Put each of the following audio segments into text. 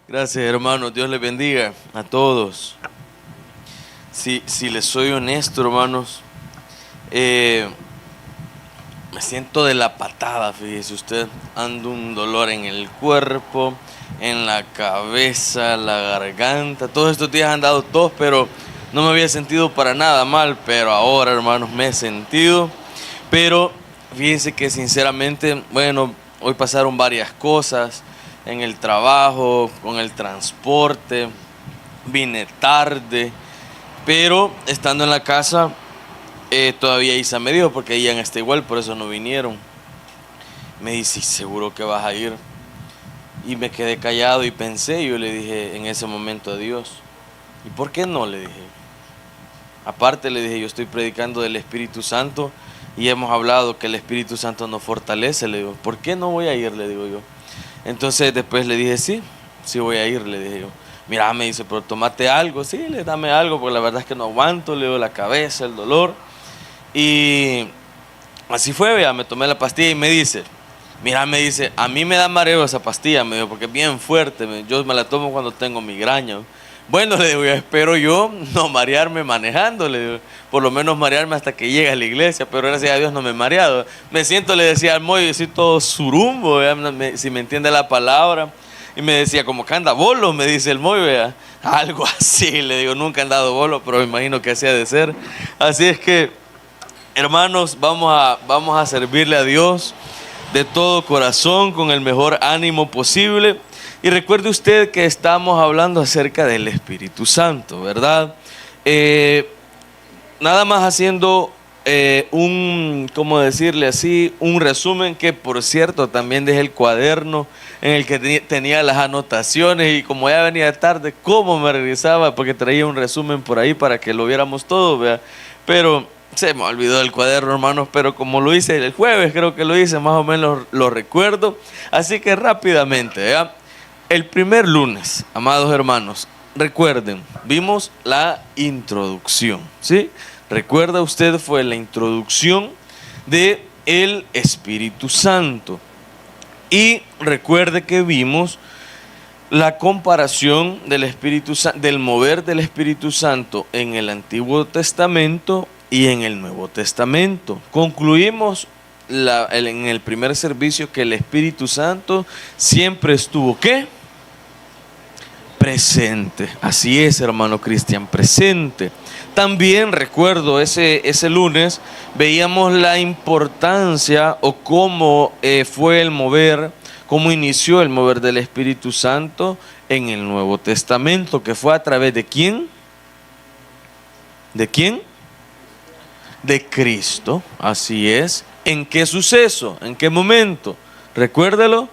Gracias, hermanos. Dios les bendiga a todos. Si les soy honesto, hermanos, me siento de la patada, fíjese usted. Ando un dolor en el cuerpo, en la cabeza, la garganta. Todos estos días han dado tos, pero no me había sentido para nada mal. Pero ahora, hermanos, me he sentido. Pero fíjense que sinceramente, bueno, hoy pasaron varias cosas en el trabajo, con el transporte. Vine tarde, pero estando en la casa, todavía Isa me dijo, porque ella está igual, por eso no vinieron. Me dice, ¿seguro que vas a ir? Y me quedé callado y pensé, y yo le dije en ese momento a Dios, ¿y por qué no? Le dije. Aparte le dije, yo estoy predicando del Espíritu Santo y hemos hablado que el Espíritu Santo nos fortalece. Le digo, ¿por qué no voy a ir? Le digo yo. Entonces después le dije, sí voy a ir, le dije yo. Mira, me dice, pero tomate algo. Sí, le dame algo, porque la verdad es que no aguanto, le digo, la cabeza, el dolor. Y así fue, vea, me tomé la pastilla y me dice, mira, me dice, a mí me da mareo esa pastilla, me dijo, porque es bien fuerte, yo me la tomo cuando tengo migraña. Bueno, le digo, espero yo no marearme manejando, le digo, por lo menos marearme hasta que llegue a la iglesia, pero gracias a Dios no me he mareado. Me siento, le decía al Moy, yo soy todo surumbo, si me entiende la palabra. Y me decía, como que anda bolo, me dice el Moy, vea. Algo así, le digo, nunca he andado bolo, pero me imagino que así ha de ser. Así es que, hermanos, vamos a servirle a Dios de todo corazón, con el mejor ánimo posible. Y recuerde usted que estamos hablando acerca del Espíritu Santo, ¿verdad? Nada más haciendo ¿cómo decirle así? Un resumen, que por cierto también dejé el cuaderno en el que tenía las anotaciones, y como ya venía tarde, ¿cómo me regresaba? Porque traía un resumen por ahí para que lo viéramos todo, ¿vea? Pero se me olvidó el cuaderno, hermanos, pero como lo hice el jueves, creo que lo hice, más o menos lo recuerdo. Así que rápidamente, ¿vea? El primer lunes, amados hermanos, recuerden, vimos la introducción, ¿sí? Recuerda usted, fue la introducción de el Espíritu Santo. Y recuerde que vimos la comparación del Espíritu del mover del Espíritu Santo en el Antiguo Testamento y en el Nuevo Testamento. Concluimos en el primer servicio que el Espíritu Santo siempre estuvo, ¿qué? Presente. Así es, hermano Cristian, presente. También recuerdo ese lunes veíamos la importancia, o cómo fue el mover, cómo inició el mover del Espíritu Santo en el Nuevo Testamento, que fue a través de ¿quién? ¿De quién? De Cristo. Así es. ¿En qué suceso? ¿En qué momento? Recuérdelo.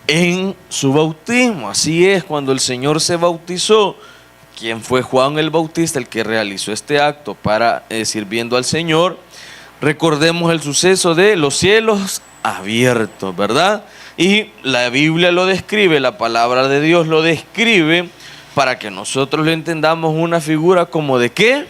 En su bautismo. Así es, cuando el Señor se bautizó. ¿Quién fue? Juan el Bautista, el que realizó este acto para sirviendo al Señor. Recordemos el suceso de los cielos abiertos, ¿verdad? Y la Biblia lo describe, la palabra de Dios lo describe, para que nosotros lo entendamos, una figura como de ¿qué?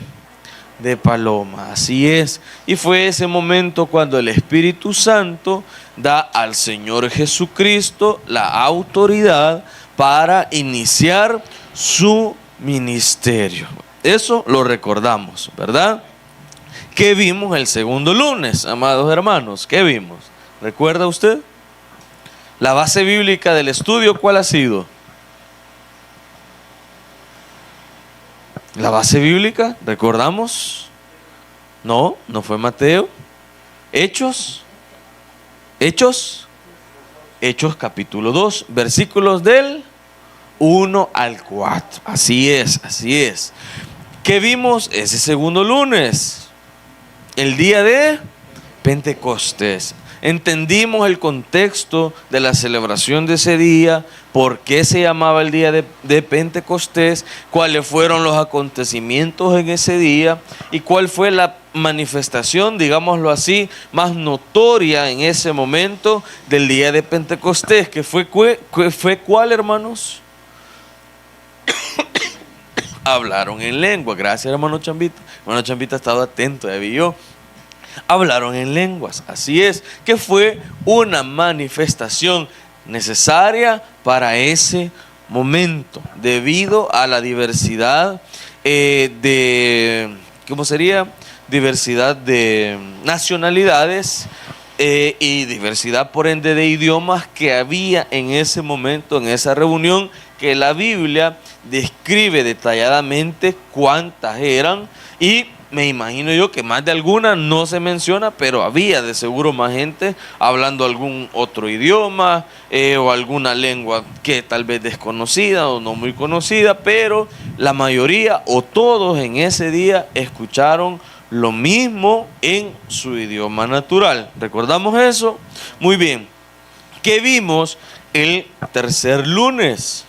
De paloma. Así es. Y fue ese momento cuando el Espíritu Santo da al Señor Jesucristo la autoridad para iniciar su ministerio. Eso lo recordamos, ¿verdad? ¿Qué vimos el segundo lunes, amados hermanos? ¿Qué vimos? ¿Recuerda usted? La base bíblica del estudio, ¿cuál ha sido? La base bíblica, ¿recordamos? No fue Mateo. Hechos capítulo 2, versículos del 1 al 4. Así es. ¿Qué vimos ese segundo lunes? El día de Pentecostés. Entendimos el contexto de la celebración de ese día, por qué se llamaba el día de Pentecostés, cuáles fueron los acontecimientos en ese día y cuál fue la manifestación, digámoslo así, más notoria en ese momento del día de Pentecostés, que fue ¿cuál, hermanos? Hablaron en lengua. Gracias, hermano Chambita. Hermano Chambita ha estado atento, ya vi yo. Hablaron en lenguas. Así es, que fue una manifestación necesaria para ese momento, debido a la diversidad ¿cómo sería? Diversidad de nacionalidades y diversidad por ende de idiomas que había en ese momento, en esa reunión, que la Biblia describe detalladamente cuántas eran, y me imagino yo que más de alguna no se menciona, pero había de seguro más gente hablando algún otro idioma o alguna lengua que tal vez desconocida o no muy conocida, pero la mayoría o todos en ese día escucharon lo mismo en su idioma natural. ¿Recordamos eso? Muy bien. ¿Qué vimos el tercer lunes?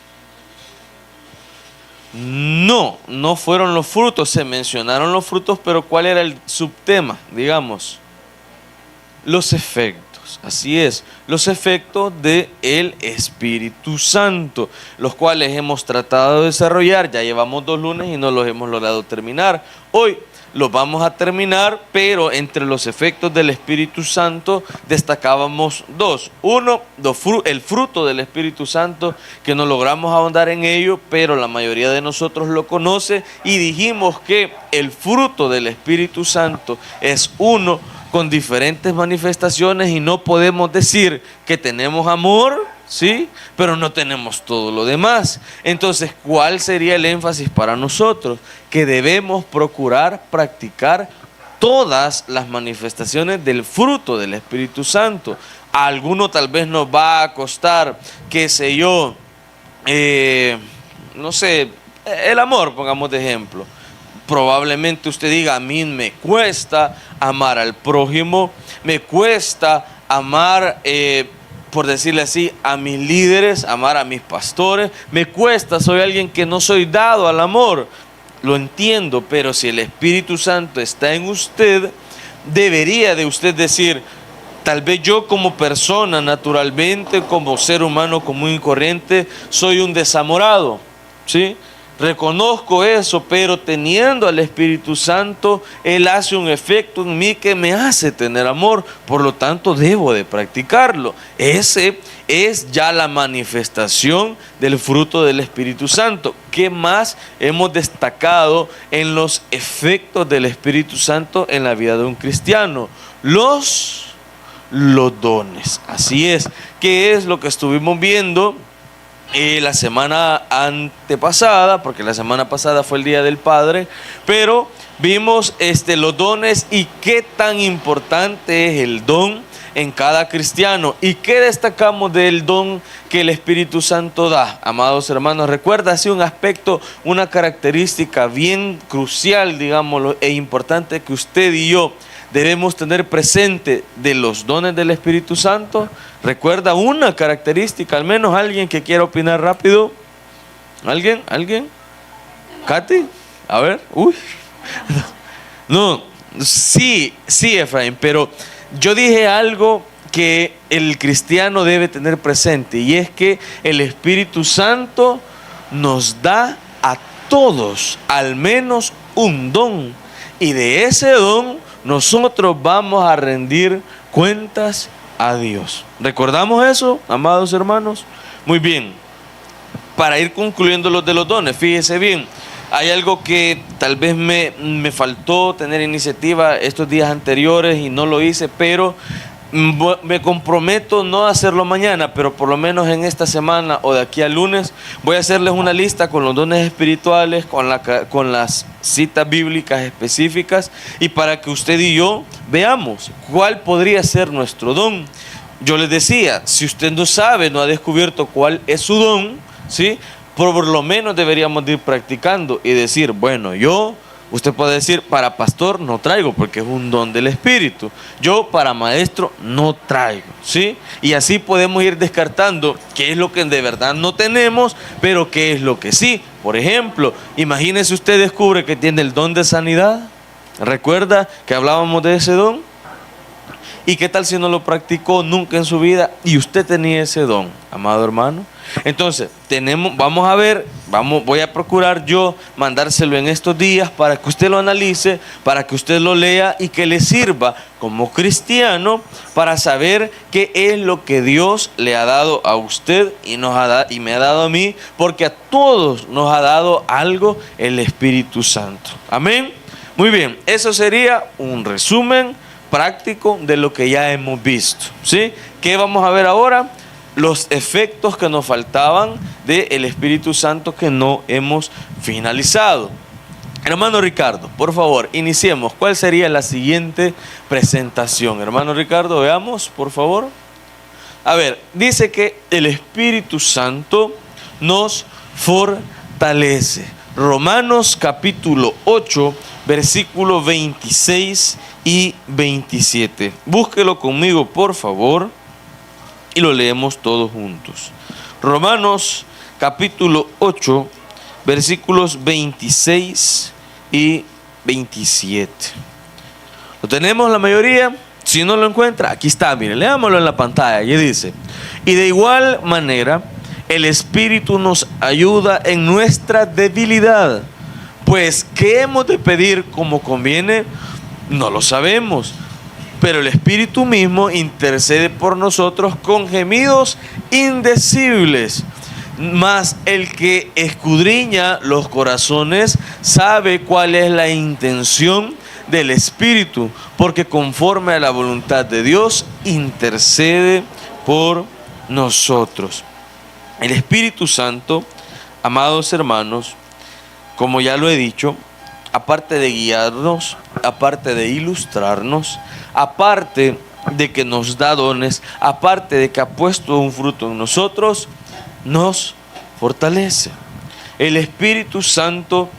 No fueron los frutos, se mencionaron los frutos, pero ¿cuál era el subtema? Digamos, los efectos, así es, los efectos del Espíritu Santo, los cuales hemos tratado de desarrollar, ya llevamos 2 lunes y no los hemos logrado terminar. Hoy los vamos a terminar, pero entre los efectos del Espíritu Santo destacábamos 2. Uno, el fruto del Espíritu Santo, que no logramos ahondar en ello, pero la mayoría de nosotros lo conoce, y dijimos que el fruto del Espíritu Santo es uno con diferentes manifestaciones, y no podemos decir que tenemos amor, ¿sí?, pero no tenemos todo lo demás. Entonces, ¿cuál sería el énfasis para nosotros? Que debemos procurar practicar todas las manifestaciones del fruto del Espíritu Santo. A alguno tal vez nos va a costar, qué sé yo, no sé, el amor, pongamos de ejemplo. Probablemente usted diga: a mí me cuesta amar al prójimo, me cuesta amar, por decirle así, a mis líderes, amar a mis pastores, me cuesta, soy alguien que no soy dado al amor. Lo entiendo, pero si el Espíritu Santo está en usted, debería de usted decir: tal vez yo como persona, naturalmente, como ser humano común y corriente, soy un desamorado, ¿sí? Reconozco eso, pero teniendo al Espíritu Santo, Él hace un efecto en mí que me hace tener amor, por lo tanto debo de practicarlo. Ese es ya la manifestación del fruto del Espíritu Santo. ¿Qué más hemos destacado en los efectos del Espíritu Santo en la vida de un cristiano? Los dones. Así es. ¿Qué es lo que estuvimos viendo la semana antepasada? Porque la semana pasada fue el Día del Padre, pero vimos los dones y qué tan importante es el don en cada cristiano. ¿Y qué destacamos del don que el Espíritu Santo da, amados hermanos? Recuerda, así un aspecto, una característica bien crucial, digámoslo, e importante que usted y yo debemos tener presente de los dones del Espíritu Santo. Recuerda una característica, al menos alguien que quiera opinar rápido. ¿Alguien? ¿Katy? A ver, No, sí, Efraín, pero yo dije algo que el cristiano debe tener presente, y es que el Espíritu Santo nos da a todos al menos un don, y de ese don nosotros vamos a rendir cuentas a Dios. ¿Recordamos eso, amados hermanos? Muy bien. Para ir concluyendo los de los dones, fíjese bien, hay algo que tal vez me faltó tener iniciativa estos días anteriores y no lo hice, pero me comprometo no a hacerlo mañana, pero por lo menos en esta semana o de aquí al lunes voy a hacerles una lista con los dones espirituales, con las citas bíblicas específicas, y para que usted y yo veamos cuál podría ser nuestro don. Yo les decía, si usted no sabe, no ha descubierto cuál es su don, ¿sí?, por lo menos deberíamos de ir practicando y decir: bueno, usted puede decir, para pastor no traigo porque es un don del Espíritu. Yo para maestro no traigo, ¿sí? Y así podemos ir descartando qué es lo que de verdad no tenemos, pero qué es lo que sí. Por ejemplo, imagínese usted descubre que tiene el don de sanidad. ¿Recuerda que hablábamos de ese don? ¿Y qué tal si no lo practicó nunca en su vida y usted tenía ese don, amado hermano? Entonces, vamos a ver, voy a procurar yo mandárselo en estos días para que usted lo analice, para que usted lo lea y que le sirva como cristiano para saber qué es lo que Dios le ha dado a usted y me ha dado a mí, porque a todos nos ha dado algo el Espíritu Santo. Amén. Muy bien, eso sería un resumen práctico de lo que ya hemos visto, ¿sí? ¿Qué vamos a ver ahora? Los efectos que nos faltaban del Espíritu Santo que no hemos finalizado. Hermano Ricardo, por favor, iniciemos. ¿Cuál sería la siguiente presentación? Hermano Ricardo, veamos, por favor. A ver, dice que el Espíritu Santo nos fortalece. Romanos capítulo 8, versículos 26 y 27. Búsquelo conmigo, por favor, y lo leemos todos juntos. Romanos capítulo 8, versículos 26 y 27. ¿Lo tenemos la mayoría? Si no lo encuentra, aquí está, miren, leámoslo en la pantalla. Y dice: y de igual manera, el Espíritu nos ayuda en nuestra debilidad. Pues, ¿qué hemos de pedir como conviene? No lo sabemos. Pero el Espíritu mismo intercede por nosotros con gemidos indecibles. Mas el que escudriña los corazones sabe cuál es la intención del Espíritu, porque conforme a la voluntad de Dios intercede por nosotros. El Espíritu Santo, amados hermanos, como ya lo he dicho, aparte de guiarnos, aparte de ilustrarnos, aparte de que nos da dones, aparte de que ha puesto un fruto en nosotros, nos fortalece. El Espíritu Santo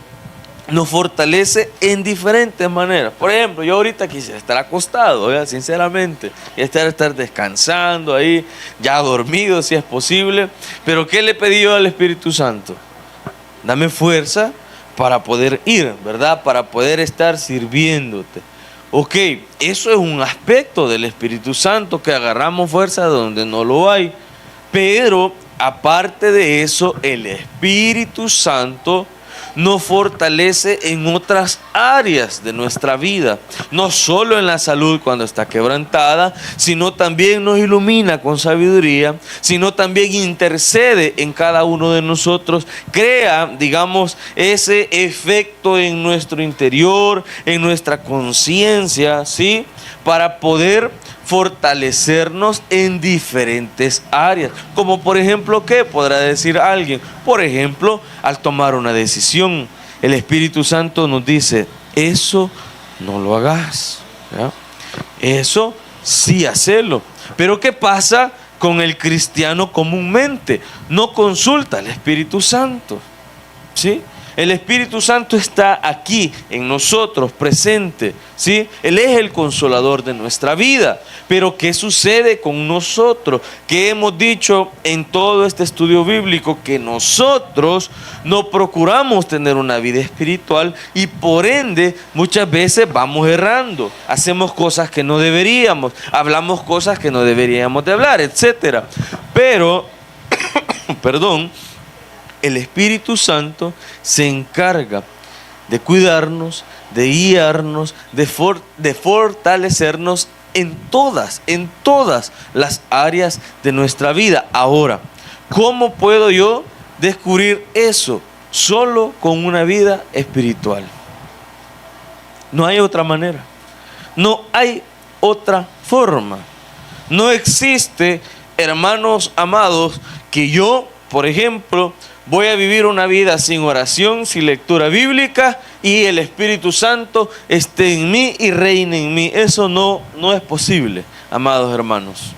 nos fortalece en diferentes maneras. Por ejemplo, yo ahorita quisiera estar acostado, ¿verdad? Sinceramente, estar descansando ahí, ya dormido si es posible. Pero ¿qué le pedí yo al Espíritu Santo? Dame fuerza para poder ir, ¿verdad? Para poder estar sirviéndote. Ok, eso es un aspecto del Espíritu Santo, que agarramos fuerza donde no lo hay. Pero aparte de eso, el Espíritu Santo nos fortalece en otras áreas de nuestra vida, no solo en la salud cuando está quebrantada, sino también nos ilumina con sabiduría, sino también intercede en cada uno de nosotros, crea, digamos, ese efecto en nuestro interior, en nuestra conciencia, ¿sí? Para poder fortalecernos en diferentes áreas. Como por ejemplo, ¿qué podrá decir alguien? Por ejemplo, al tomar una decisión, el Espíritu Santo nos dice: eso no lo hagas, ¿ya? Eso sí hacelo. Pero ¿qué pasa con el cristiano comúnmente? No consulta al Espíritu Santo, ¿sí? El Espíritu Santo está aquí en nosotros, presente, ¿sí? Él es el consolador de nuestra vida. Pero ¿qué sucede con nosotros? Que hemos dicho en todo este estudio bíblico que nosotros no procuramos tener una vida espiritual y por ende muchas veces vamos errando. Hacemos cosas que no deberíamos, hablamos cosas que no deberíamos de hablar, etc. Pero, perdón, el Espíritu Santo se encarga de cuidarnos, de guiarnos, de fortalecernos en todas las áreas de nuestra vida. Ahora, ¿cómo puedo yo descubrir eso? Solo con una vida espiritual. No hay otra manera. No hay otra forma. No existe, hermanos amados, que yo, por ejemplo, voy a vivir una vida sin oración, sin lectura bíblica y el Espíritu Santo esté en mí y reine en mí. Eso no es posible, amados hermanos.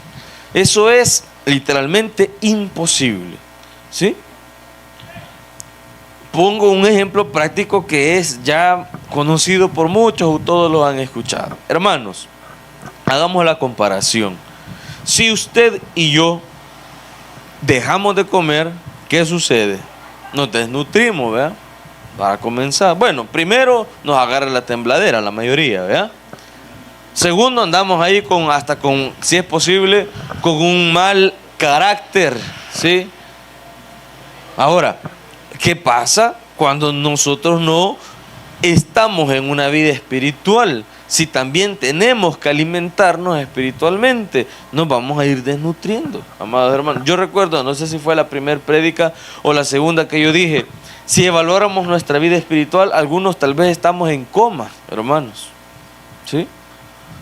Eso es literalmente imposible, ¿sí? Pongo un ejemplo práctico que es ya conocido por muchos, todos lo han escuchado. Hermanos, hagamos la comparación. Si usted y yo dejamos de comer, ¿qué sucede? Nos desnutrimos, ¿verdad? Para comenzar. Bueno, primero nos agarra la tembladera, la mayoría, ¿verdad? Segundo, andamos ahí si es posible, con un mal carácter, ¿sí? Ahora, ¿qué pasa cuando nosotros no estamos en una vida espiritual? Si también tenemos que alimentarnos espiritualmente, nos vamos a ir desnutriendo, amados hermanos. Yo recuerdo, no sé si fue la primera prédica o la segunda que yo dije, si evaluáramos nuestra vida espiritual, algunos tal vez estamos en coma, hermanos, ¿sí?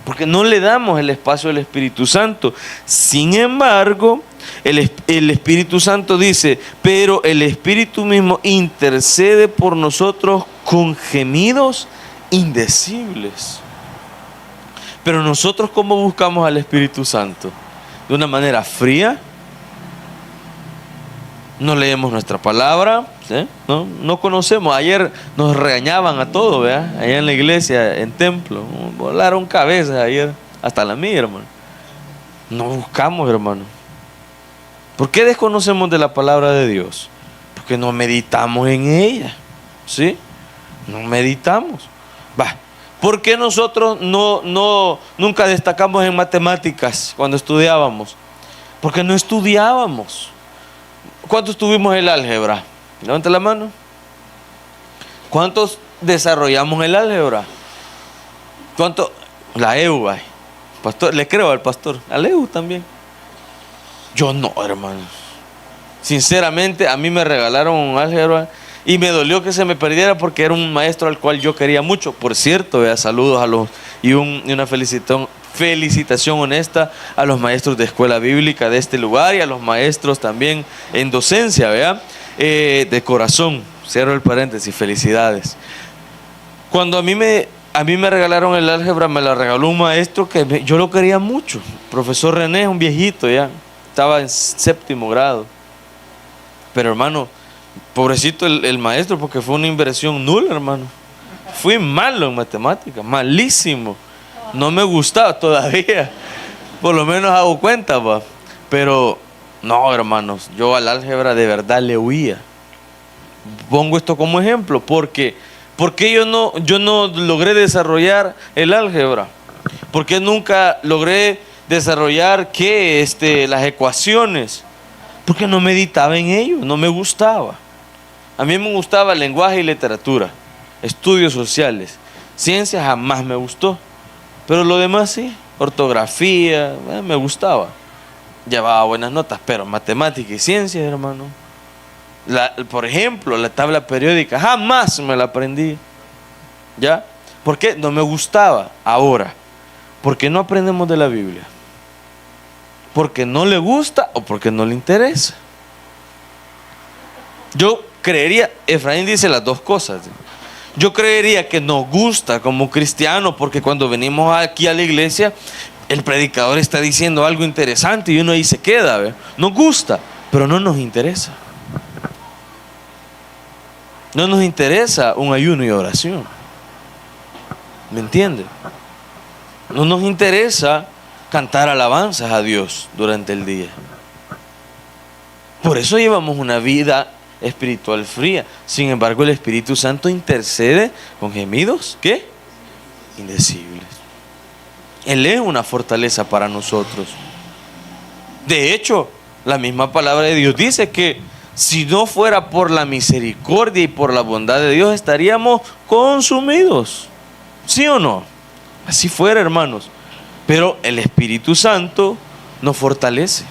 Porque no le damos el espacio al Espíritu Santo. Sin embargo, el Espíritu Santo dice, pero el Espíritu mismo intercede por nosotros con gemidos indecibles. Pero nosotros, ¿cómo buscamos al Espíritu Santo? ¿De una manera fría? No leemos nuestra palabra, ¿sí? No conocemos. Ayer nos regañaban a todos, ¿verdad? Allá en la iglesia, en templo. Volaron cabezas ayer, hasta la mía, hermano. No buscamos, hermano. ¿Por qué desconocemos de la palabra de Dios? Porque no meditamos en ella, ¿sí? No meditamos. ¿Por qué nosotros nunca destacamos en matemáticas cuando estudiábamos? Porque no estudiábamos. ¿Cuántos tuvimos el álgebra? Levanta la mano. ¿Cuántos desarrollamos el álgebra? ¿Cuánto? La EU, pastor, le creo al pastor. A la EU también. Yo no, hermano. Sinceramente, a mí me regalaron un álgebra y me dolió que se me perdiera porque era un maestro al cual yo quería mucho. Por cierto, saludos a los y una felicitación honesta a los maestros de escuela bíblica de este lugar y a los maestros también en docencia, ¿verdad? De corazón, cierro el paréntesis, felicidades. Cuando a mí me regalaron el álgebra, me la regaló un maestro que yo lo quería mucho, profesor René, un viejito ya, estaba en 7º grado. Pero hermano, pobrecito el maestro, porque fue una inversión nula, hermano. Fui malo en matemáticas, malísimo. No me gustaba todavía. Por lo menos hago cuenta, va. Pero no, hermanos, yo al álgebra de verdad le huía. Pongo esto como ejemplo, porque yo no logré desarrollar el álgebra. Porque nunca logré desarrollar las ecuaciones. Porque no meditaba en ello, no me gustaba. A mí me gustaba lenguaje y literatura, estudios sociales. Ciencia jamás me gustó, pero lo demás sí, ortografía, me gustaba. Llevaba buenas notas, pero matemática y ciencia, hermano. Por ejemplo, la tabla periódica, jamás me la aprendí. ¿Ya? ¿Por qué? No me gustaba. Ahora, ¿por qué no aprendemos de la Biblia? ¿Porque no le gusta o porque no le interesa? Yo creería, Efraín dice las dos cosas. Yo creería que nos gusta como cristianos porque cuando venimos aquí a la iglesia, el predicador está diciendo algo interesante y uno ahí se queda, ¿ve? Nos gusta, pero no nos interesa. No nos interesa un ayuno y oración. ¿Me entiende? No nos interesa cantar alabanzas a Dios durante el día. Por eso llevamos una vida espiritual fría. Sin embargo, el Espíritu Santo intercede con gemidos, ¿qué? Indecibles. Él es una fortaleza para nosotros. De hecho, la misma palabra de Dios dice que si no fuera por la misericordia y por la bondad de Dios, estaríamos consumidos. ¿Sí o no? Así fuera, hermanos. Pero el Espíritu Santo nos fortalece,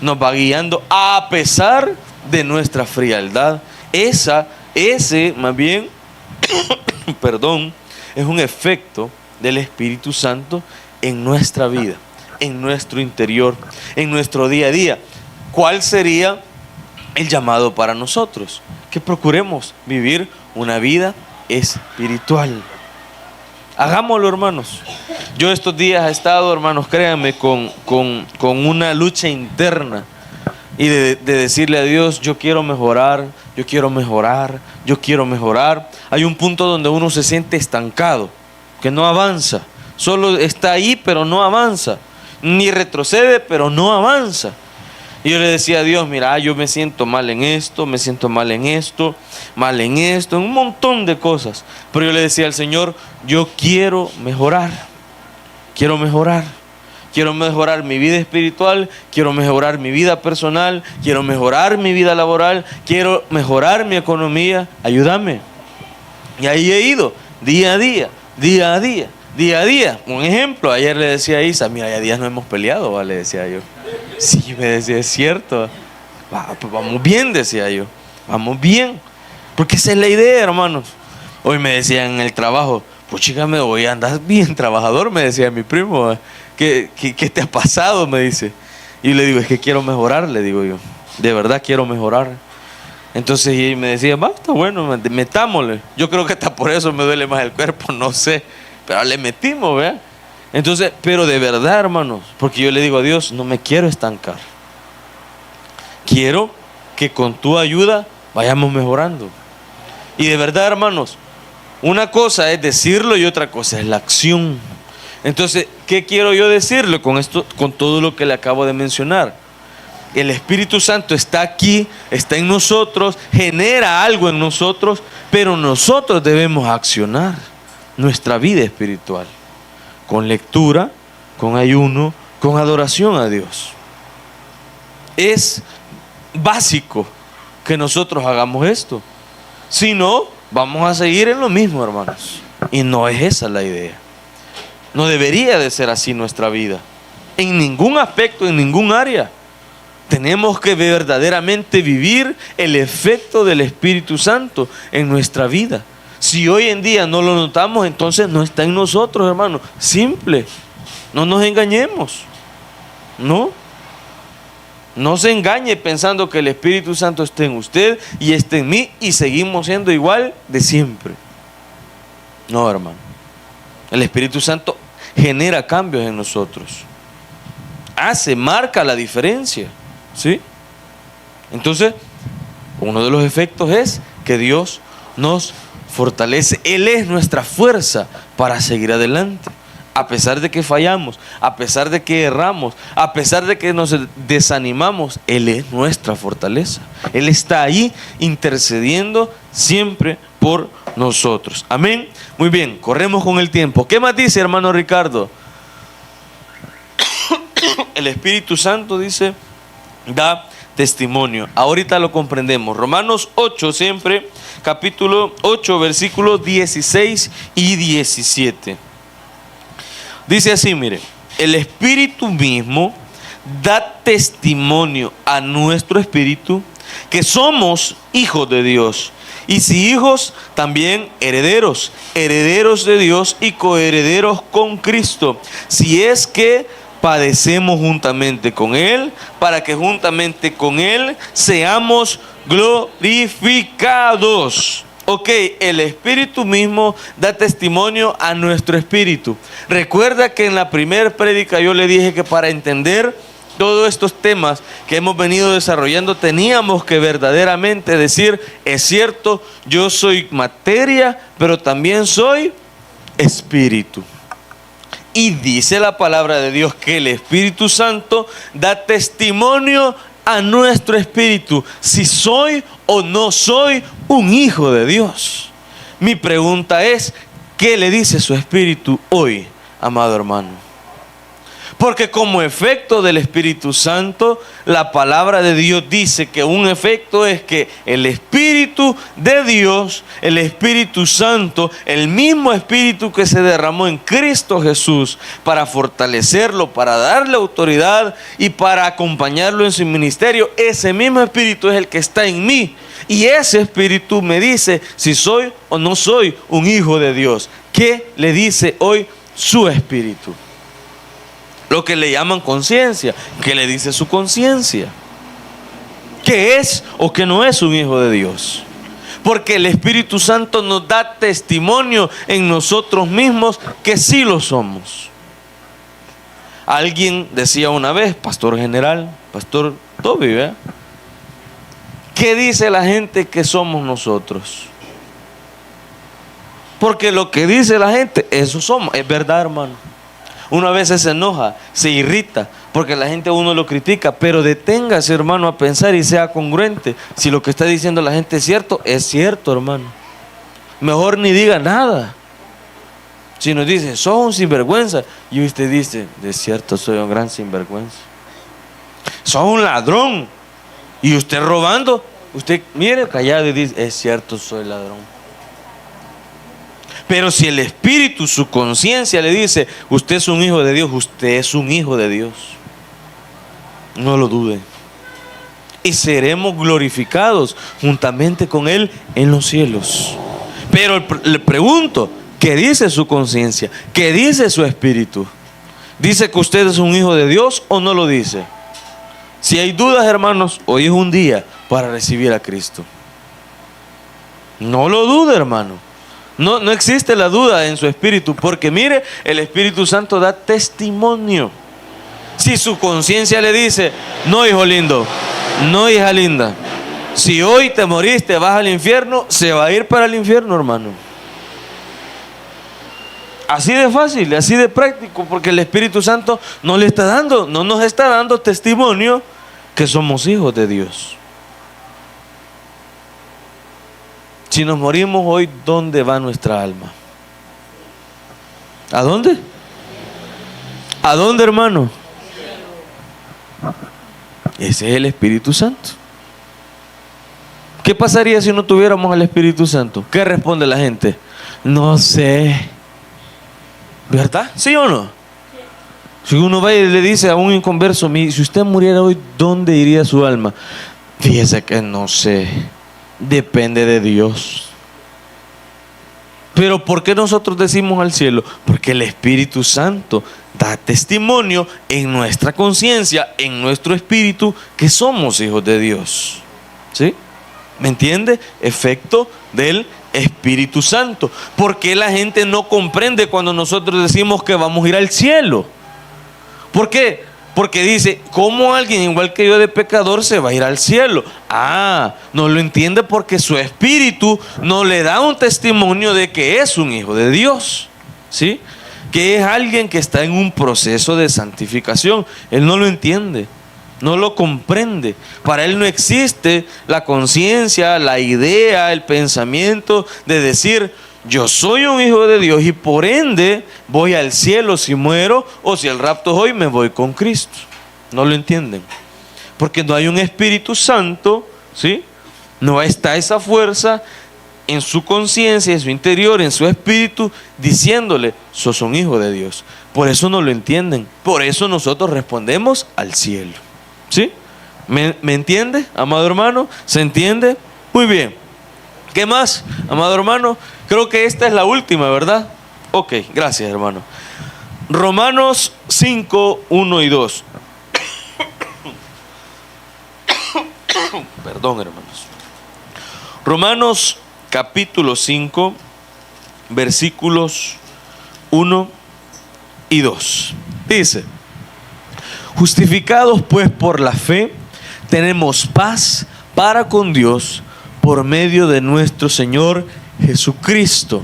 nos va guiando a pesar de nuestra frialdad. Ese más bien, perdón, es un efecto del Espíritu Santo en nuestra vida, en nuestro interior, en nuestro día a día. ¿Cuál sería el llamado para nosotros? Que procuremos vivir una vida espiritual. Hagámoslo, hermanos. Yo estos días he estado, hermanos, créanme, con una lucha interna y de decirle a Dios, yo quiero mejorar, yo quiero mejorar, yo quiero mejorar. Hay un punto donde uno se siente estancado, que no avanza, solo está ahí pero no avanza, ni retrocede pero no avanza. Y yo le decía a Dios, mira, yo me siento mal en esto, me siento mal en esto, en un montón de cosas. Pero yo le decía al Señor, yo quiero mejorar, quiero mejorar mi vida espiritual, quiero mejorar mi vida personal, quiero mejorar mi vida laboral, quiero mejorar mi economía, ayúdame. Y ahí he ido, día a día, día a día, día a día. Un ejemplo, ayer le decía a Isa, mira, ya días no hemos peleado, ¿va? Le decía yo. Sí, me decía, es cierto. Pues vamos bien, decía yo, vamos bien. Porque esa es la idea, hermanos. Hoy me decían en el trabajo, pues chica, hoy andas bien trabajador, me decía mi primo. ¿Qué te ha pasado? Me dice. Y le digo, es que quiero mejorar, le digo yo. De verdad quiero mejorar. Entonces y me decía, va, está bueno, metámosle. Yo creo que hasta por eso me duele más el cuerpo, no sé. Pero le metimos, ¿verdad? Entonces, pero de verdad, hermanos, porque yo le digo a Dios, no me quiero estancar. Quiero que con tu ayuda vayamos mejorando. Y de verdad, hermanos, una cosa es decirlo y otra cosa es la acción. Entonces, ¿qué quiero yo decirle con esto, con todo lo que le acabo de mencionar? El Espíritu Santo está aquí, está en nosotros, genera algo en nosotros, pero nosotros debemos accionar nuestra vida espiritual con lectura, con ayuno, con adoración a Dios. Es básico que nosotros hagamos esto. Si no, vamos a seguir en lo mismo, hermanos. Y no es esa la idea. No debería de ser así nuestra vida. En ningún aspecto, en ningún área. Tenemos que verdaderamente vivir el efecto del Espíritu Santo en nuestra vida. Si hoy en día no lo notamos, entonces no está en nosotros, hermanos. Simple. No nos engañemos. No se engañe pensando que el Espíritu Santo esté en usted y esté en mí y seguimos siendo igual de siempre. No, hermano. El Espíritu Santo genera cambios en nosotros. Marca la diferencia. ¿Sí? Entonces, uno de los efectos es que Dios nos fortalece. Él es nuestra fuerza para seguir adelante. A pesar de que fallamos, a pesar de que erramos, a pesar de que nos desanimamos, Él es nuestra fortaleza. Él está ahí intercediendo siempre por nosotros. Amén. Muy bien, corremos con el tiempo. ¿Qué más dice, hermano Ricardo? El Espíritu Santo dice, da testimonio. Ahorita lo comprendemos. Romanos 8 siempre, capítulo 8, versículos 16 y 17. Dice así, mire, el Espíritu mismo da testimonio a nuestro espíritu que somos hijos de Dios. Y si hijos, también herederos, herederos de Dios y coherederos con Cristo. Si es que padecemos juntamente con Él, para que juntamente con Él seamos glorificados. Ok, el Espíritu mismo da testimonio a nuestro espíritu. Recuerda que en la primera prédica yo le dije que para entender todos estos temas que hemos venido desarrollando teníamos que verdaderamente decir, es cierto, yo soy materia, pero también soy espíritu. Y dice la palabra de Dios que el Espíritu Santo da testimonio a nuestro espíritu si soy o no soy un hijo de Dios. Mi pregunta es, ¿qué le dice su espíritu hoy, amado hermano? Porque como efecto del Espíritu Santo, la palabra de Dios dice que un efecto es que el Espíritu de Dios, el Espíritu Santo, el mismo Espíritu que se derramó en Cristo Jesús para fortalecerlo, para darle autoridad y para acompañarlo en su ministerio, ese mismo Espíritu es el que está en mí. Y ese Espíritu me dice si soy o no soy un hijo de Dios. ¿Qué le dice hoy su Espíritu? Lo que le llaman conciencia. ¿Qué le dice su conciencia? ¿Qué es o qué no es un hijo de Dios? Porque el Espíritu Santo nos da testimonio en nosotros mismos que sí lo somos. Alguien decía una vez, pastor general, pastor Toby, ¿verdad? ¿Qué dice la gente que somos nosotros? Porque lo que dice la gente, eso somos. Es verdad, hermano. Uno a veces se enoja, se irrita, porque la gente a uno lo critica, pero deténgase, hermano, a pensar y sea congruente. Si lo que está diciendo la gente es cierto, hermano. Mejor ni diga nada. Si nos dice, sos un sinvergüenza, y usted dice, de cierto soy un gran sinvergüenza. Sos un ladrón, y usted robando, usted mire callado y dice, es cierto soy ladrón. Pero si el Espíritu, su conciencia le dice, usted es un hijo de Dios, usted es un hijo de Dios, no lo dude. Y seremos glorificados juntamente con Él en los cielos. Pero le pregunto, ¿qué dice su conciencia? ¿Qué dice su espíritu? ¿Dice que usted es un hijo de Dios o no lo dice? Si hay dudas, hermanos, hoy es un día para recibir a Cristo. No lo dude, hermano. No existe la duda en su espíritu, porque mire, el Espíritu Santo da testimonio. Si su conciencia le dice, no, hijo lindo, no, hija linda, si hoy te moriste, vas al infierno, se va a ir para el infierno, hermano. Así de fácil, así de práctico, porque el Espíritu Santo no nos está dando testimonio que somos hijos de Dios. Si nos morimos hoy, ¿dónde va nuestra alma? ¿A dónde? ¿A dónde, hermano? Ese es el Espíritu Santo. ¿Qué pasaría si no tuviéramos al Espíritu Santo? ¿Qué responde la gente? No sé. ¿Verdad? ¿Sí o no? Si uno va y le dice a un inconverso, si usted muriera hoy, ¿dónde iría su alma? Fíjese que no sé. Depende de Dios. Pero ¿por qué nosotros decimos al cielo? Porque el Espíritu Santo da testimonio en nuestra conciencia, en nuestro espíritu, que somos hijos de Dios. ¿Sí? ¿Me entiende? Efecto del Espíritu Santo. ¿Por qué la gente no comprende cuando nosotros decimos que vamos a ir al cielo? ¿Por qué? Porque dice, ¿cómo alguien igual que yo de pecador se va a ir al cielo? No lo entiende porque su espíritu no le da un testimonio de que es un hijo de Dios, ¿sí? Que es alguien que está en un proceso de santificación. Él no lo entiende, no lo comprende. Para él no existe la conciencia, la idea, el pensamiento de decir, yo soy un hijo de Dios y por ende voy al cielo si muero, o si el rapto es hoy, me voy con Cristo. No lo entienden, porque no hay un Espíritu Santo, ¿sí? No está esa fuerza en su conciencia, en su interior, en su espíritu, diciéndole, sos un hijo de Dios. Por eso no lo entienden. Por eso nosotros respondemos al cielo. ¿Sí? ¿Me entiende, amado hermano? ¿Se entiende? Muy bien. ¿Qué más, amado hermano? Creo que esta es la última, ¿verdad? Ok, gracias, hermano. Romanos 5, 1 y 2. Perdón, hermanos. Romanos capítulo 5, versículos 1 y 2. Dice, justificados pues por la fe, tenemos paz para con Dios por medio de nuestro Señor Jesucristo,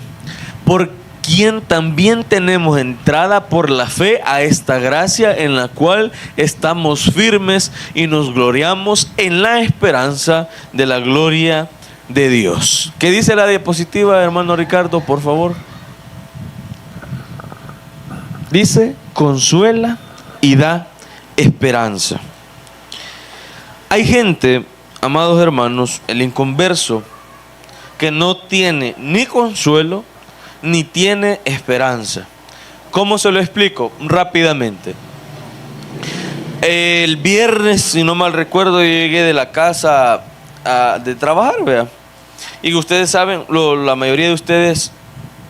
por quien también tenemos entrada por la fe a esta gracia en la cual estamos firmes y nos gloriamos en la esperanza de la gloria de Dios. ¿Qué dice la diapositiva, hermano Ricardo, por favor? Dice, consuela y da esperanza. Hay gente, amados hermanos, el inconverso, que no tiene ni consuelo ni tiene esperanza. ¿Cómo se lo explico? Rápidamente. El viernes, si no mal recuerdo, yo llegué de la casa de trabajar, ¿vea? Y ustedes saben, la mayoría de ustedes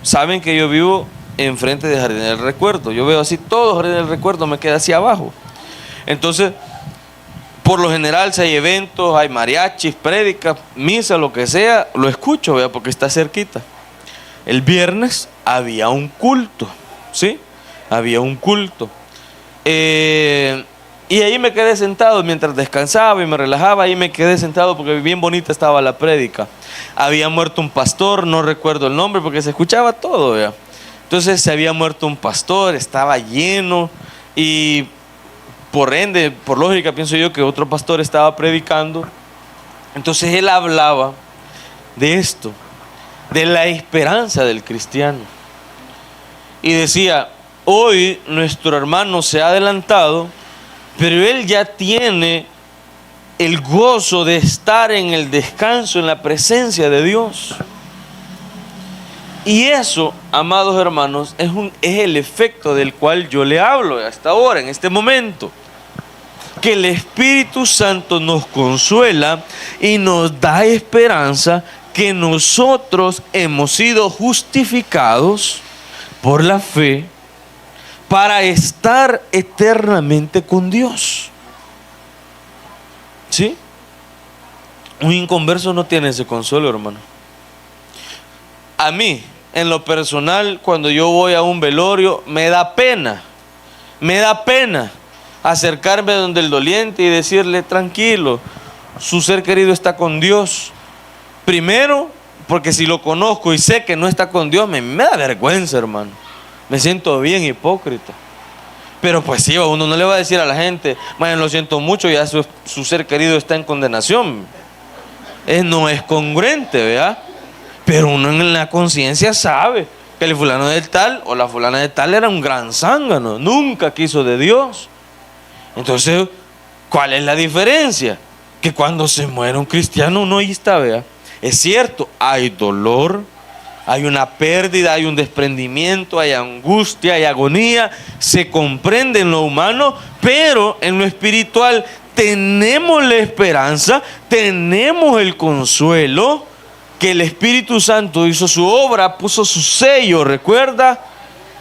saben que yo vivo enfrente de Jardín del Recuerdo. Yo veo así todo Jardín del Recuerdo, me queda hacia abajo. Entonces, por lo general, si hay eventos, hay mariachis, prédicas, misa, lo que sea, lo escucho, ¿vea? Porque está cerquita. El viernes había un culto, ¿sí? Había un culto. Y ahí me quedé sentado mientras descansaba y me relajaba. Ahí me quedé sentado porque bien bonita estaba la prédica. Había muerto un pastor, no recuerdo el nombre porque se escuchaba todo, ¿vea? Entonces se había muerto un pastor, estaba lleno y por ende, por lógica, pienso yo que otro pastor estaba predicando. Entonces él hablaba de esto, de la esperanza del cristiano. y decía, hoy nuestro hermano se ha adelantado, pero él ya tiene el gozo de estar en el descanso, en la presencia de Dios. Y eso, amados hermanos, es el efecto del cual yo le hablo hasta ahora, en este momento. Que el Espíritu Santo nos consuela y nos da esperanza que nosotros hemos sido justificados por la fe para estar eternamente con Dios. ¿Sí? Un inconverso no tiene ese consuelo, hermano. A mí, en lo personal, cuando yo voy a un velorio, me da pena acercarme donde el doliente y decirle, tranquilo, su ser querido está con Dios. Primero, porque si lo conozco y sé que no está con Dios, me da vergüenza, hermano. Me siento bien hipócrita. Pero pues sí, uno no le va a decir a la gente, bueno, lo siento mucho, ya su ser querido está en condenación. No es congruente, ¿verdad? Pero uno en la conciencia sabe que el fulano de tal o la fulana de tal era un gran zángano, nunca quiso de Dios. Entonces, ¿cuál es la diferencia? Que cuando se muere un cristiano uno ahí está, ¿verdad? Es cierto, hay dolor, hay una pérdida, hay un desprendimiento, hay angustia, hay agonía, se comprende en lo humano, pero en lo espiritual tenemos la esperanza, tenemos el consuelo, que el Espíritu Santo hizo su obra, puso su sello, ¿recuerda?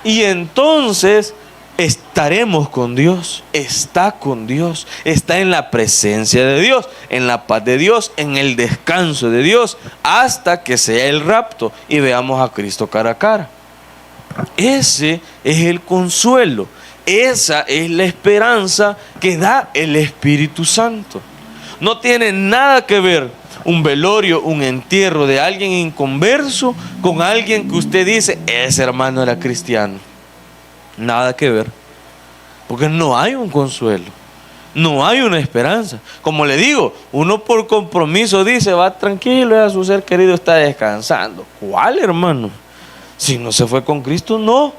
Y entonces estaremos con Dios, está con Dios, está en la presencia de Dios, en la paz de Dios, en el descanso de Dios, hasta que sea el rapto y veamos a Cristo cara a cara. Ese es el consuelo, esa es la esperanza que da el Espíritu Santo. No tiene nada que ver un velorio, un entierro de alguien inconverso con alguien que usted dice, ese hermano era cristiano. Nada que ver, porque no hay un consuelo, no hay una esperanza. Como le digo, uno por compromiso dice, va tranquilo, ya su ser querido está descansando. ¿Cuál, hermano? Si no se fue con Cristo, no,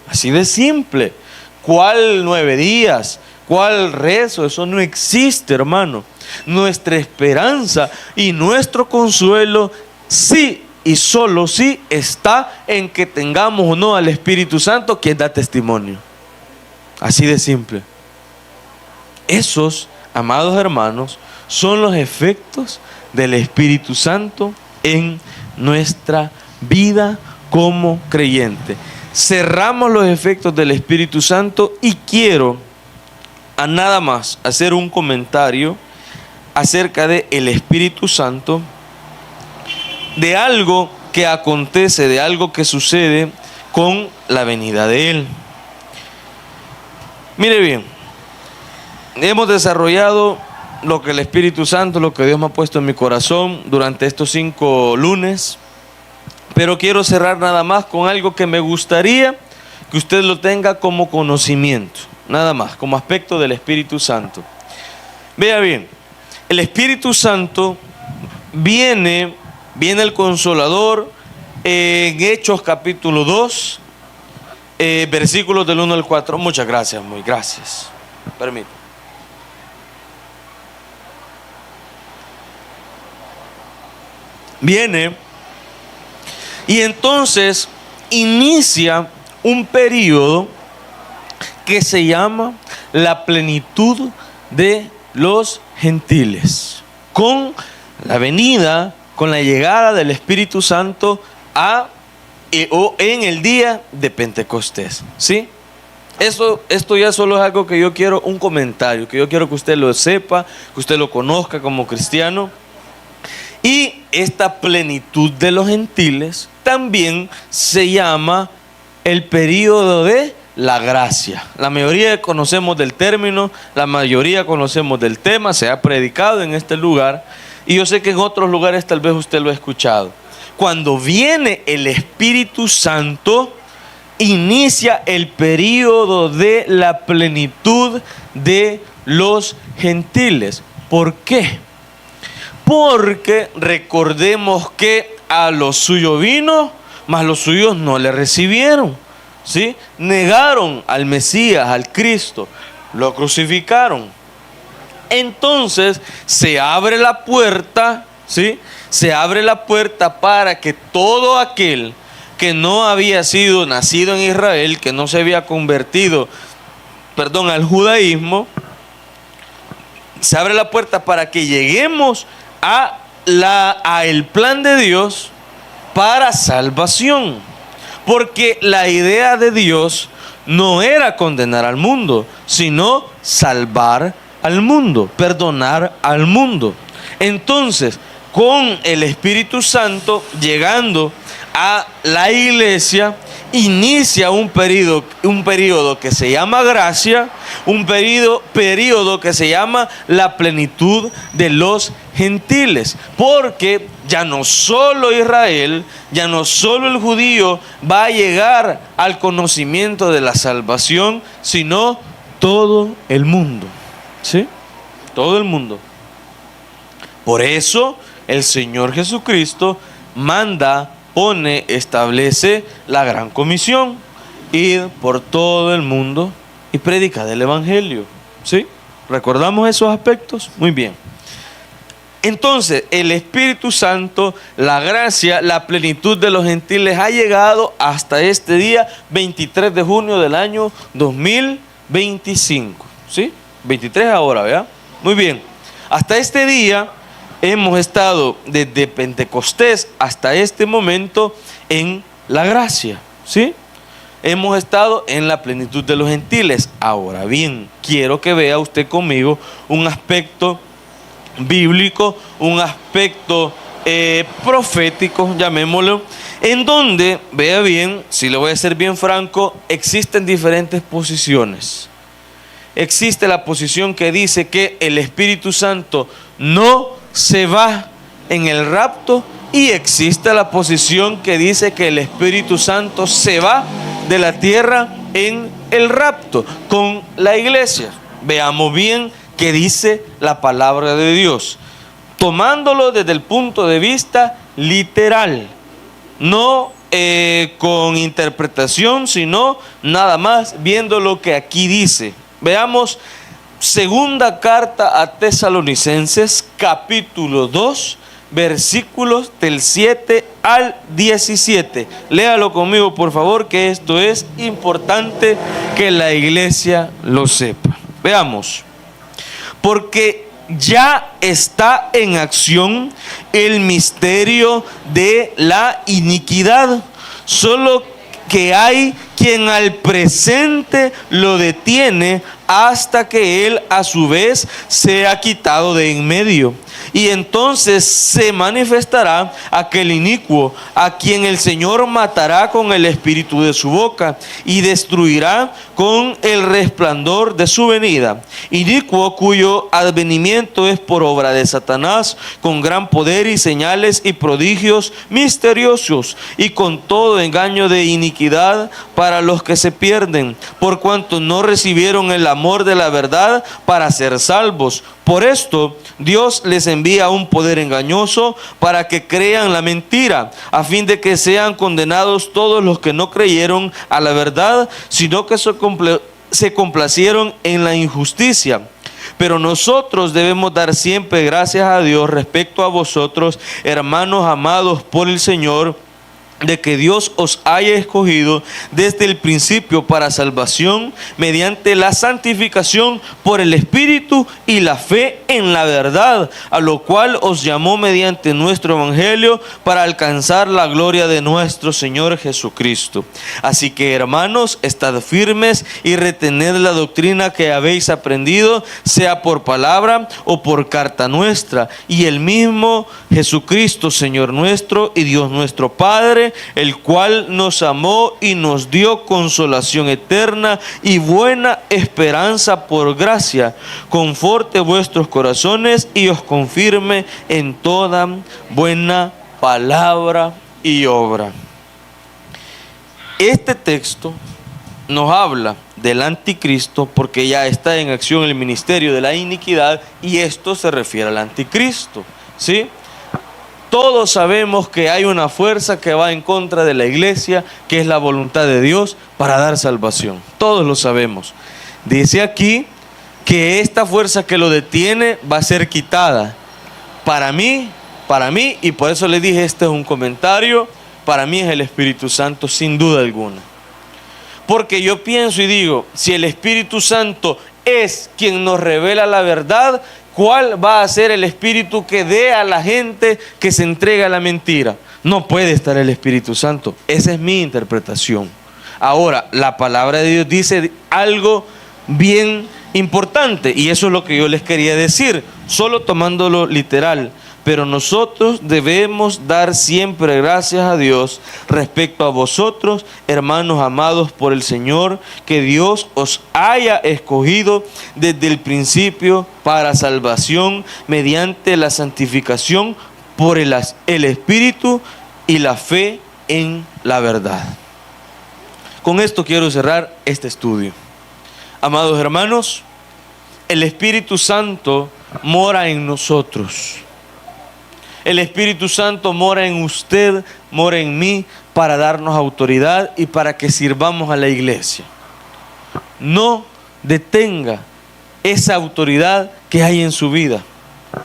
así de simple. ¿Cuál 9 días? ¿Cuál rezo? Eso no existe, hermano. Nuestra esperanza y nuestro consuelo sí y solo sí está en que tengamos o no al Espíritu Santo, quien da testimonio. Así de simple. Esos, amados hermanos, son los efectos del Espíritu Santo en nuestra vida como creyente. Cerramos los efectos del Espíritu Santo y quiero a nada más hacer un comentario acerca de el Espíritu Santo, de algo que acontece, de algo que sucede con la venida de Él. Mire bien, hemos desarrollado lo que el Espíritu Santo, lo que Dios me ha puesto en mi corazón durante estos 5 lunes, pero quiero cerrar nada más con algo que me gustaría que usted lo tenga como conocimiento, nada más, como aspecto del Espíritu Santo. Vea bien, el Espíritu Santo viene el Consolador en Hechos capítulo 2, versículos del 1 al 4. Muchas gracias, muy gracias. Permítame. Viene y entonces inicia un periodo que se llama la plenitud de los gentiles, con la venida, con la llegada del Espíritu Santo en el día de Pentecostés. ¿Sí? Esto ya solo es algo que yo quiero, un comentario, que yo quiero que usted lo sepa, que usted lo conozca como cristiano. Y esta plenitud de los gentiles también se llama el período de la gracia. La mayoría conocemos del término, la mayoría conocemos del tema, se ha predicado en este lugar y yo sé que en otros lugares tal vez usted lo ha escuchado. Cuando viene el Espíritu Santo, inicia el período de la plenitud de los gentiles. ¿Por qué? Porque recordemos que a los suyos vino, mas los suyos no le recibieron. ¿sí? Negaron al Mesías, al Cristo, lo crucificaron. Entonces se abre la puerta, ¿sí? Se abre la puerta para que todo aquel que no había sido nacido en Israel, que no se había convertido, al judaísmo, se abre la puerta para que lleguemos a el plan de Dios para salvación. Porque la idea de Dios no era condenar al mundo, sino salvar al mundo, perdonar al mundo. Entonces, con el Espíritu Santo llegando a la iglesia, inicia un periodo que se llama gracia, un periodo que se llama la plenitud de los gentiles, porque ya no solo Israel, ya no solo el judío va a llegar al conocimiento de la salvación, sino todo el mundo, ¿sí? Todo el mundo. Por eso el Señor Jesucristo manda, pone, establece la gran comisión: ir por todo el mundo y predicar el evangelio. ¿Sí? ¿Recordamos esos aspectos? Muy bien. Entonces, el Espíritu Santo, la gracia, la plenitud de los gentiles ha llegado hasta este día, 23 de junio del año 2025. ¿Sí? 23 ahora, ¿verdad? Muy bien. Hasta este día hemos estado desde Pentecostés hasta este momento en la gracia, ¿sí? Hemos estado en la plenitud de los gentiles. Ahora bien, quiero que vea usted conmigo un aspecto bíblico, un aspecto profético, llamémoslo, en donde, vea bien, si le voy a ser bien franco, existen diferentes posiciones. Existe la posición que dice que el Espíritu Santo no se va en el rapto, y existe la posición que dice que el Espíritu Santo se va de la tierra en el rapto con la iglesia. Veamos bien qué dice la palabra de Dios, tomándolo desde el punto de vista literal, no con interpretación, sino nada más viendo lo que aquí dice. Veamos segunda carta a Tesalonicenses, capítulo 2, versículos del 7 al 17. Léalo conmigo, por favor, que esto es importante que la iglesia lo sepa. Veamos. Porque ya está en acción el misterio de la iniquidad, solo que hay quien al presente lo detiene hasta que él a su vez sea quitado de en medio. Y entonces se manifestará aquel inicuo, a quien el Señor matará con el espíritu de su boca y destruirá con el resplandor de su venida. Inicuo cuyo advenimiento es por obra de Satanás, con gran poder y señales y prodigios misteriosos, y con todo engaño de iniquidad para los que se pierden, por cuanto no recibieron el amor de la verdad para ser salvos. Por esto Dios les envía un poder engañoso para que crean la mentira, a fin de que sean condenados todos los que no creyeron a la verdad, sino que se complacieron en la injusticia. Pero nosotros debemos dar siempre gracias a Dios respecto a vosotros, hermanos amados por el Señor, de que Dios os haya escogido desde el principio para salvación mediante la santificación por el Espíritu y la fe en la verdad, a lo cual os llamó mediante nuestro Evangelio para alcanzar la gloria de nuestro Señor Jesucristo. Así que, hermanos, estad firmes y retened la doctrina que habéis aprendido, sea por palabra o por carta nuestra, y el mismo Jesucristo, Señor nuestro y Dios nuestro Padre, el cual nos amó y nos dio consolación eterna y buena esperanza por gracia, conforte vuestros corazones y os confirme en toda buena palabra y obra. Este texto nos habla del anticristo porque ya está en acción el ministerio de la iniquidad, y esto se refiere al anticristo, ¿sí? todos sabemos que hay una fuerza que va en contra de la iglesia, que es la voluntad de Dios para dar salvación. Todos lo sabemos. Dice aquí que esta fuerza que lo detiene va a ser quitada. Para mí, y por eso le dije, este es un comentario, para mí es el Espíritu Santo, sin duda alguna. Porque yo pienso y digo, si el Espíritu Santo es quien nos revela la verdad, ¿cuál va a ser el espíritu que dé a la gente que se entrega a la mentira? No puede estar el Espíritu Santo. Esa es mi interpretación. Ahora, la palabra de Dios dice algo bien importante, y eso es lo que yo les quería decir, solo tomándolo literal. Pero nosotros debemos dar siempre gracias a Dios respecto a vosotros, hermanos amados por el Señor, que Dios os haya escogido desde el principio para salvación mediante la santificación por el Espíritu y la fe en la verdad. Con esto quiero cerrar este estudio. Amados hermanos, el Espíritu Santo mora en nosotros. El Espíritu Santo mora en usted, mora en mí, para darnos autoridad y para que sirvamos a la iglesia. No detenga esa autoridad que hay en su vida,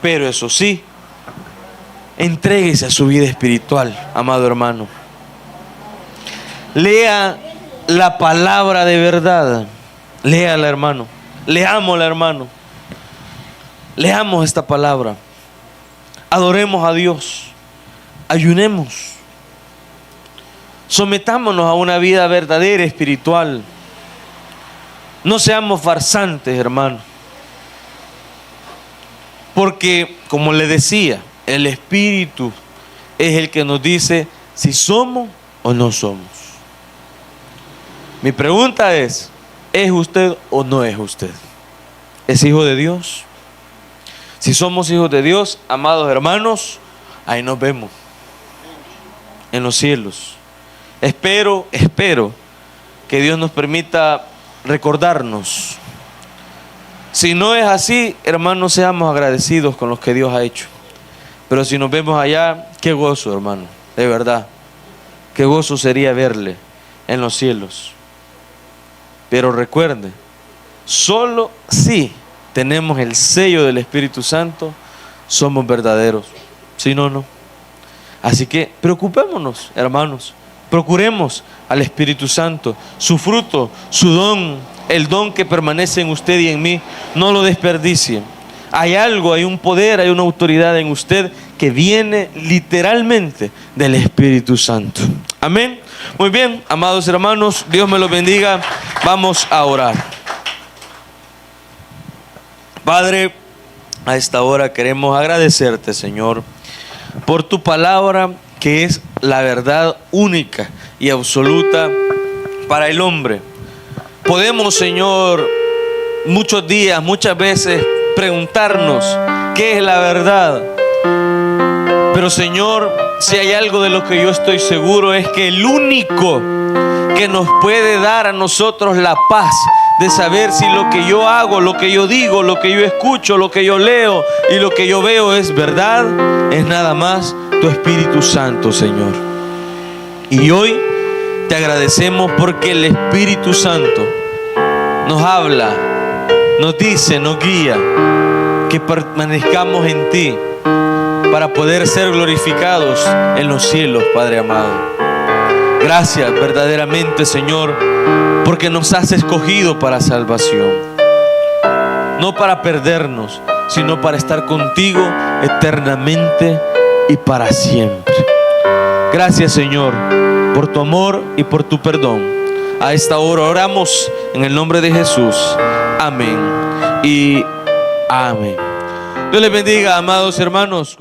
pero eso sí, entréguese a su vida espiritual, amado hermano. Lea la palabra de verdad. Léala, hermano. Leámosla, hermano. Leamos esta palabra. Adoremos a Dios, ayunemos, sometámonos a una vida verdadera espiritual. No seamos farsantes, hermano, porque, como le decía, el Espíritu es el que nos dice si somos o no somos. Mi pregunta ¿es usted o no es usted? ¿Es hijo de Dios? Si somos hijos de Dios, amados hermanos, ahí nos vemos en los cielos. Espero que Dios nos permita recordarnos. Si no es así, hermanos, seamos agradecidos con lo que Dios ha hecho. Pero si nos vemos allá, qué gozo, hermano, de verdad. Qué gozo sería verle en los cielos. Pero recuerde, solo si tenemos el sello del Espíritu Santo, somos verdaderos. Si no, no. Así que preocupémonos, hermanos. Procuremos al Espíritu Santo, su fruto, su don, el don que permanece en usted y en mí. No lo desperdicien. Hay algo, hay un poder, hay una autoridad en usted que viene literalmente del Espíritu Santo. Amén. Muy bien, amados hermanos, Dios me los bendiga. Vamos a orar. Padre, a esta hora queremos agradecerte, Señor, por tu palabra que es la verdad única y absoluta para el hombre. Podemos, Señor, muchos días, muchas veces preguntarnos qué es la verdad. Pero, Señor, si hay algo de lo que yo estoy seguro es que el único que nos puede dar a nosotros la paz de saber si lo que yo hago, lo que yo digo, lo que yo escucho, lo que yo leo y lo que yo veo es verdad, es nada más tu Espíritu Santo, Señor. Y hoy te agradecemos porque el Espíritu Santo nos habla, nos dice, nos guía, que permanezcamos en ti para poder ser glorificados en los cielos, Padre amado. Gracias verdaderamente, Señor, porque nos has escogido para salvación. No para perdernos, sino para estar contigo eternamente y para siempre. Gracias, Señor, por tu amor y por tu perdón. A esta hora oramos en el nombre de Jesús. Amén y amén. Dios les bendiga, amados hermanos.